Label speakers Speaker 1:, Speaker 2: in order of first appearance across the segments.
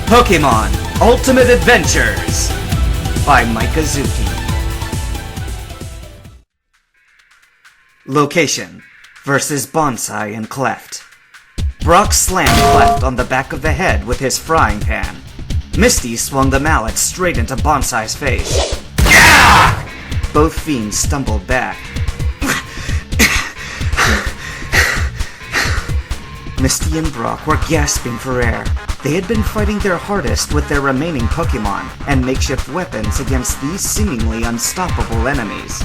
Speaker 1: Pokemon Ultimate Adventures by Mikazuki. Location versus Bonsai and Cleft. Brock slammed Cleft on the back of the head with his frying pan. Misty swung the mallet straight into Bonsai's face. Gah! Both fiends stumbled back. Misty and Brock were gasping for air. They had been fighting their hardest with their remaining Pokemon and makeshift weapons against these seemingly unstoppable enemies.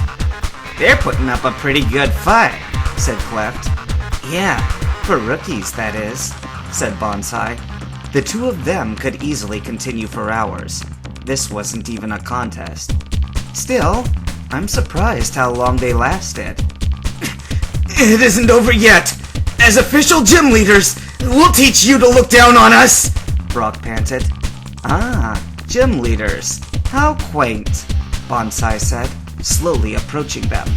Speaker 1: "They're putting up a pretty good fight," said Cleft. "Yeah, for rookies, that is," said Bonsai. The two of them could easily continue for hours. This wasn't even a contest. Still, I'm surprised how long they lasted. "It isn't over yet! As official gym leaders, we'll teach you to look down on us!" Brock panted. "Ah, gym leaders. How quaint," Bonsai said, slowly approaching them.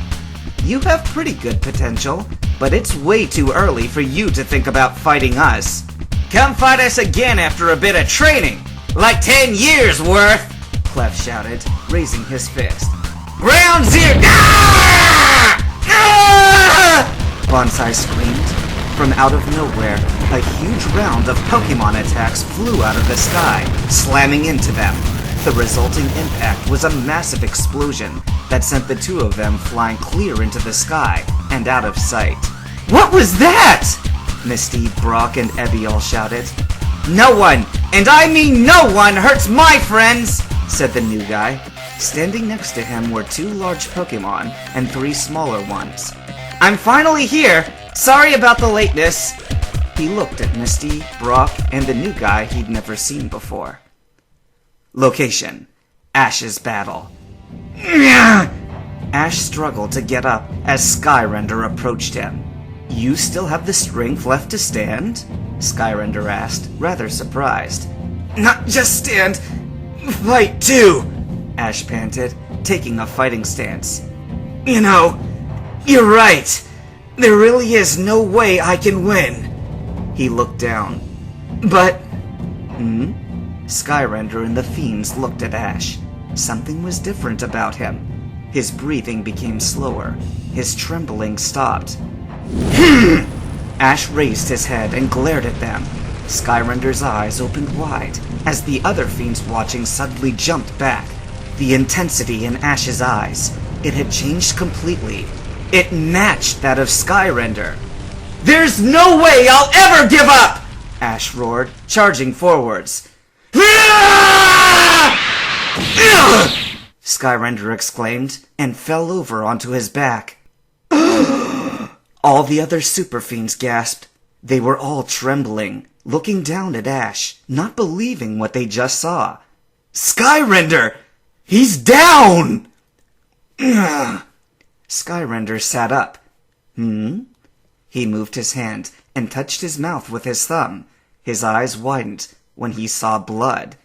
Speaker 1: "You have pretty good potential, but it's way too early for you to think about fighting us. Come fight us again after a bit of training, like 10 years worth," Clef shouted, raising his fist. "Ground zero!" Ah! Ah! Bonsai screamed. From out of nowhere, a huge round of Pokemon attacks flew out of the sky, slamming into them. The resulting impact was a massive explosion that sent the two of them flying clear into the sky and out of sight. "What was that?" Misty, Brock, and Ebby all shouted. "No one, and I mean no one, hurts my friends," said the new guy. Standing next to him were 2 large Pokemon and 3 smaller ones. "I'm finally here! Sorry about the lateness." He looked at Misty, Brock, and the new guy he'd never seen before. Location: Ash's battle. Ash struggled to get up as Skyrender approached him. "You still have the strength left to stand?" Skyrender asked, rather surprised. "Not just stand, fight too," Ash panted, taking a fighting stance. "You know, you're right. There really is no way I can win." He looked down. "But..." Skyrender and the fiends looked at Ash. Something was different about him. His breathing became slower. His trembling stopped. Ash raised his head and glared at them. Skyrender's eyes opened wide as the other fiends watching suddenly jumped back. The intensity in Ash's eyes, it had changed completely. It matched that of Skyrender. "There's no way I'll ever give up!" Ash roared, charging forwards. Skyrender exclaimed and fell over onto his back. All the other super fiends gasped. They were all trembling, looking down at Ash, not believing what they just saw. "Skyrender! He's down!" Skyrender sat up. He moved his hand and touched his mouth with his thumb. His eyes widened when he saw blood.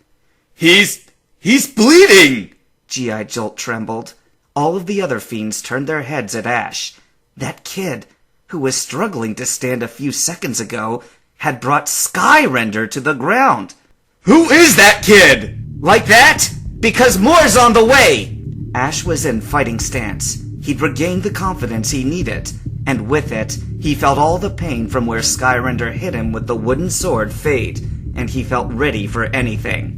Speaker 1: He's bleeding!" G.I. Jolt trembled. All of the other fiends turned their heads at Ash. That kid, who was struggling to stand a few seconds ago, had brought Skyrender to the ground. "Who is that kid?" "Like that? Because more's on the way!" Ash was in fighting stance. He'd regained the confidence he needed, and with it, he felt all the pain from where Skyrender hit him with the wooden sword fade, and he felt ready for anything.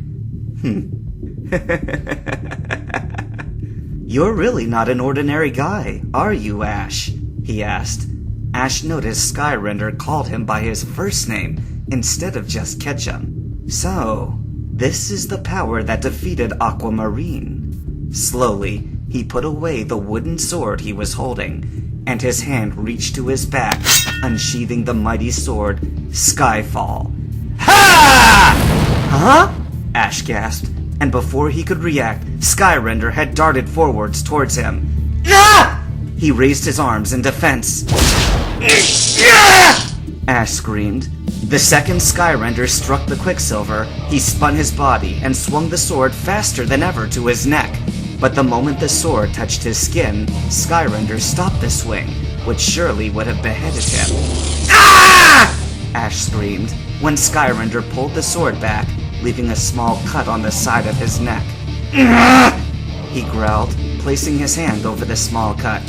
Speaker 1: "You're really not an ordinary guy, are you, Ash?" he asked. Ash noticed Skyrender called him by his first name instead of just Ketchum. "So, this is the power that defeated AAMRN." Slowly, he put away the wooden sword he was holding, and his hand reached to his back, unsheathing the mighty sword, Skyfall. "Ha!" "Huh?" Ash gasped, and before he could react, Skyrender had darted forwards towards him. "Ah!" He raised his arms in defense. Ash screamed. The second Skyrender struck the Quicksilver, he spun his body and swung the sword faster than ever to his neck. But the moment the sword touched his skin, Skyrender stopped the swing, which surely would have beheaded him. "Ah!" Ash screamed. When Skyrender pulled the sword back, leaving a small cut on the side of his neck. He growled, placing his hand over the small cut.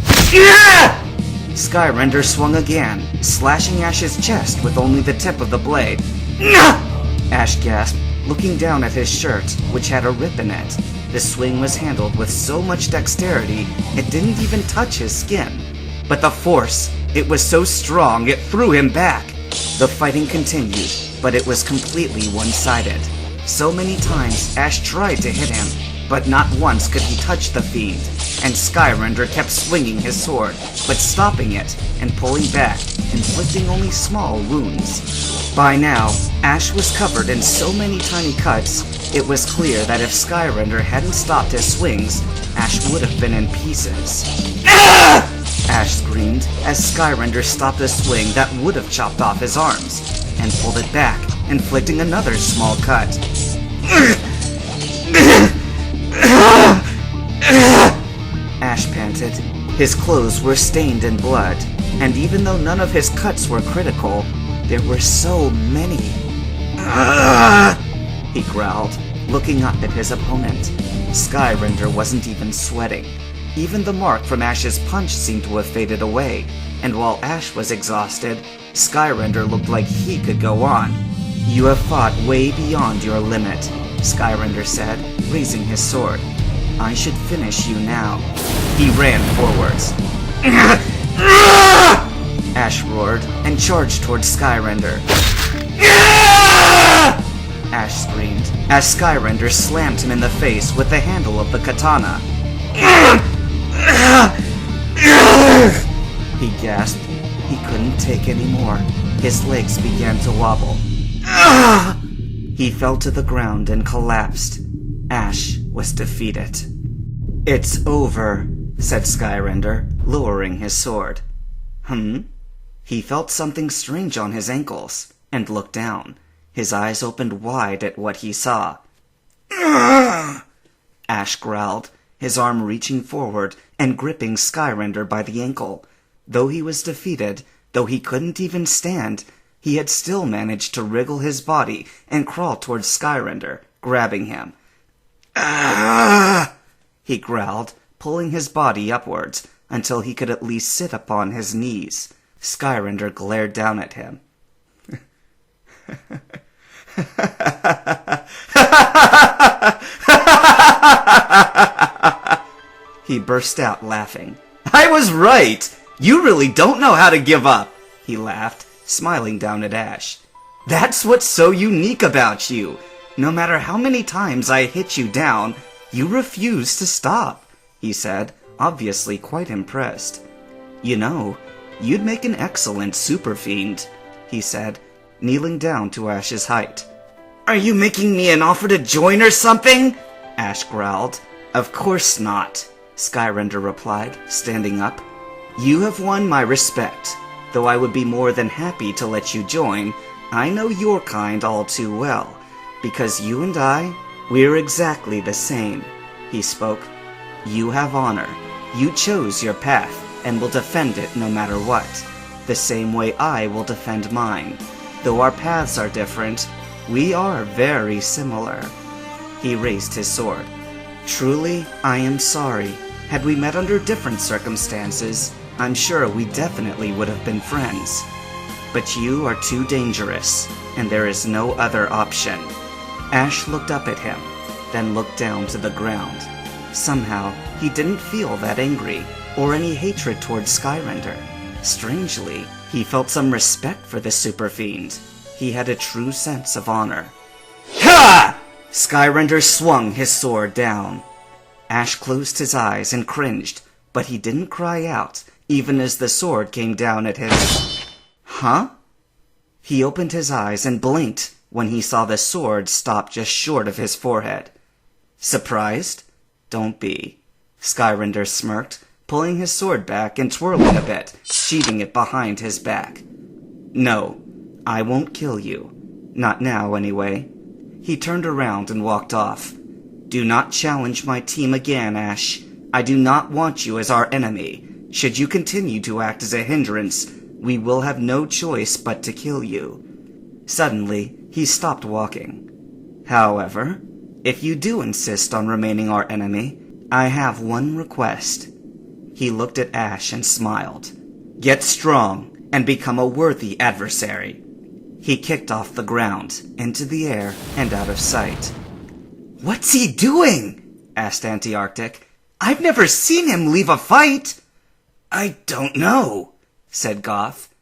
Speaker 1: Skyrender swung again, slashing Ash's chest with only the tip of the blade. Ash gasped, looking down at his shirt, which had a rip in it. The swing was handled with so much dexterity, it didn't even touch his skin. But the force, it was so strong, it threw him back. The fighting continued, but it was completely one-sided. So many times Ash tried to hit him, but not once could he touch the fiend, and Skyrender kept swinging his sword, but stopping it and pulling back, inflicting only small wounds. By now, Ash was covered in so many tiny cuts, it was clear that if Skyrender hadn't stopped his swings, Ash would have been in pieces. Ash screamed as Skyrender stopped a swing that would have chopped off his arms, and pulled it back, inflicting another small cut. Ash panted. His clothes were stained in blood, and even though none of his cuts were critical, there were so many. He growled, looking up at his opponent. Skyrender wasn't even sweating. Even the mark from Ash's punch seemed to have faded away, and while Ash was exhausted, Skyrender looked like he could go on. "You have fought way beyond your limit," Skyrender said, raising his sword. "I should finish you now." He ran forwards. Ash roared and charged towards Skyrender. Ash screamed as Skyrender slammed him in the face with the handle of the katana. He gasped. He couldn't take any more. His legs began to wobble. He fell to the ground and collapsed. Ash was defeated. "It's over," said Skyrender, lowering his sword. He felt something strange on his ankles, and looked down. His eyes opened wide at what he saw. Ash growled, his arm reaching forward and gripping Skyrender by the ankle. Though he was defeated, though he couldn't even stand, he had still managed to wriggle his body and crawl towards Skyrender, grabbing him. He growled, pulling his body upwards until he could at least sit upon his knees. Skyrender glared down at him. He burst out laughing. "I was right! You really don't know how to give up!" He laughed, smiling down at Ash. "That's what's so unique about you. No matter how many times I hit you down, you refuse to stop," he said, obviously quite impressed. "You know, you'd make an excellent super fiend," he said, kneeling down to Ash's height. "Are you making me an offer to join or something?" Ash growled. "Of course not," Skyrender replied, standing up. "You have won my respect. Though I would be more than happy to let you join, I know your kind all too well, because you and I, we're exactly the same," he spoke. "You have honor. You chose your path, and will defend it no matter what, the same way I will defend mine. Though our paths are different, we are very similar." He raised his sword. "Truly, I am sorry. Had we met under different circumstances, I'm sure we definitely would have been friends. But you are too dangerous, and there is no other option." Ash looked up at him, then looked down to the ground. Somehow, he didn't feel that angry, or any hatred towards Skyrender. Strangely, he felt some respect for the super fiend. He had a true sense of honor. Ha! Skyrender swung his sword down. Ash closed his eyes and cringed, but he didn't cry out, even as the sword came down at his... Huh? He opened his eyes and blinked when he saw the sword stop just short of his forehead. Surprised? Don't be. Skyrender smirked, pulling his sword back and twirling a bit, sheathing it behind his back. "No, I won't kill you. Not now, anyway." He turned around and walked off. "Do not challenge my team again, Ash. I do not want you as our enemy. Should you continue to act as a hindrance, we will have no choice but to kill you." Suddenly, he stopped walking. However, if you do insist on remaining our enemy, I have one request. He looked at Ash and smiled. Get strong and become a worthy adversary. He kicked off the ground, into the air, and out of sight. What's he doing? Asked Anti-Arctic. I've never seen him leave a fight. I don't know, said Goth.